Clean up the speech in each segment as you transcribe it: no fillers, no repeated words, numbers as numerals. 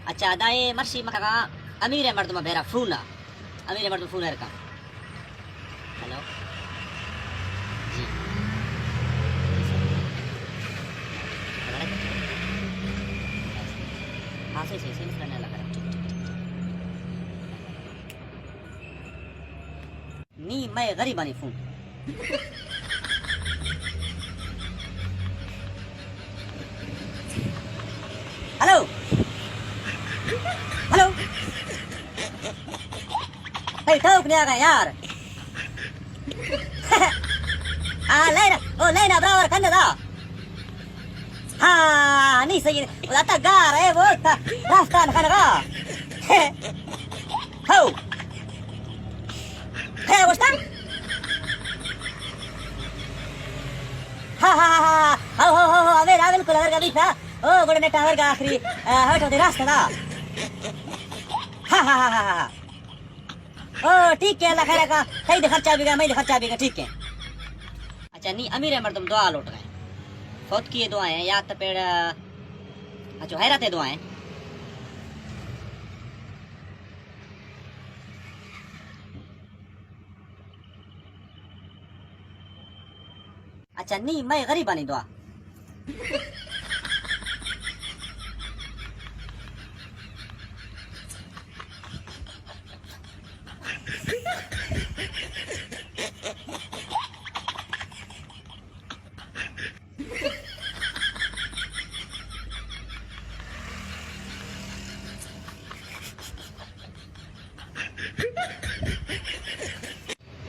अच्छा दाए मर्शी मका अमीर है मर्द बेरा फूना अमीर है मर्द फूना रखा हेलो जी हाँ सही मसला लगा नी मैं गरीब आनी फोन हेलो हेलो भाई ठोक नहीं आ गए यार लेना बराबर करने दा हाँ नहीं सही आता गार है वो रास्ता खाने का हो है वो हाँ बिल्कुल अगर बीच ओ गुड नेट अगर आखिरी हट होते रास्ता दा हाँ ओ ठीक है अल्लाह खैर का सही दे खर्चा भी गया मैं खर्चा भी गया ठीक है अच्छा नहीं अमीर है मर्दम दुआ लौट गए फौत किए दुआएं हैं या तो पेड़ अच्छा हैरत है दुआएं अच्छा नहीं मैं गरीब आनी दुआ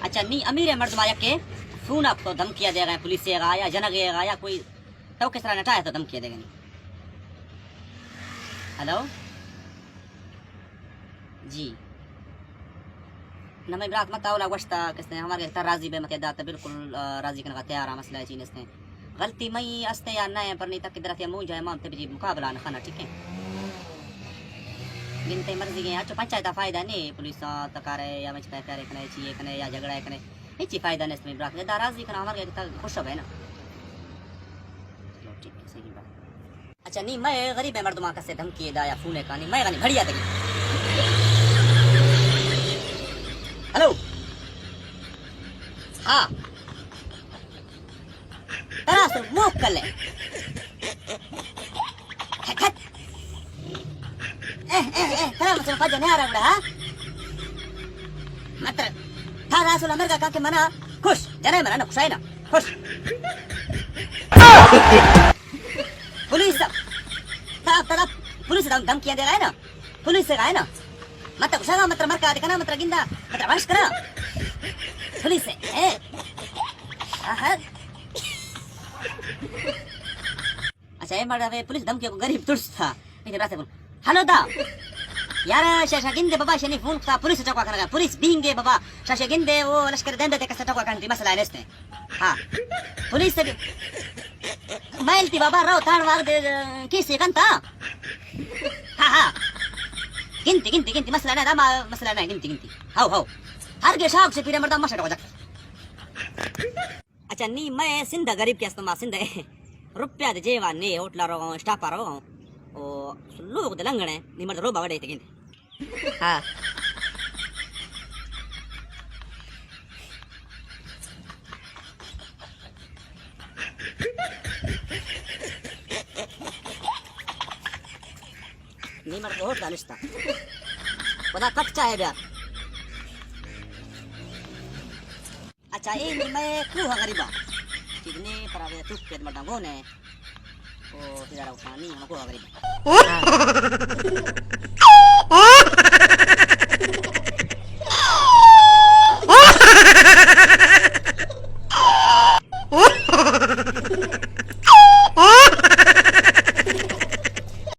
अच्छा नहीं अमीर है मर्द माया के फोन आपको धमकियां देगा पुलिस से या जनगेगा या कोई तो किस तरह नटाया तो धमकियां देगा नहीं हेलो जी नमे ब्रात मत आवला वस्ता किसने हमारे इतना राजी बे मत दाता बिल्कुल राजी करने का तैयार है मसला चीन इसने गलती मई अस्ते या ना है पर नहीं तक किधर से मुंह जाए माम ते मुकाबला ना खाना ठीक है गिनते मर्जी के अच्छा पंचायत फायदा नहीं पुलिस तकारे या मच प्यारे कने चाहिए कने या झगड़ा है कने इची फायदा नहीं इसमें ब्राक ज्यादा राजी करना हमारे कितना खुश है ना चलो ठीक है सही बात अच्छा नहीं मैं गरीब है मर्दमा का से धमकी दा या फोन का नहीं मैं गानी घड़िया देगी हेलो हाँ तरा से मुख कर ले तरा मुझे फजर नहीं आ रहा हाँ मत थारा सुला मेरे का के मना खुश जने मना ना खुश है ना खुश पुलिस तरफ पुलिस धमकियां दे रहा है ना पुलिस से है ना मत खुश है मत मर का देखना मत गिंदा मत वाश करा पुलिस से है अच्छा ये मर रहा पुलिस धमकियों को गरीब तुर्स था नहीं रास्ते बोल हेलो दा यार शाशा गिंदे बाबा शनी फोन का पुलिस चौका करना पुलिस बिंगे बाबा शाशा गिंदे वो लश्कर देंदे का चौका करने मसला है इसने हाँ पुलिस से माइलती बाबा राव ताड़ वाग दे किस कंता हाँ गिनती मसला ना मसला ना गिनती हाउ हर के शाख से फिर मर्दा मसला हो जाता अच्छा नहीं मैं सिंधा गरीब के अस्तमा सिंधा रुपया दे जेवा ने होटला रो स्टाफा रो ओ लोग दे लंगणे नि मर्द रो बावडे तेगिन हाँ नहीं मर्द होट दानिस्ता बड़ा कच्चा है यार अच्छा ये नहीं मैं क्यों गरीबा कितने परावे तू पेट मर्दा वो ने ओ तेरा उठानी हमको गरीब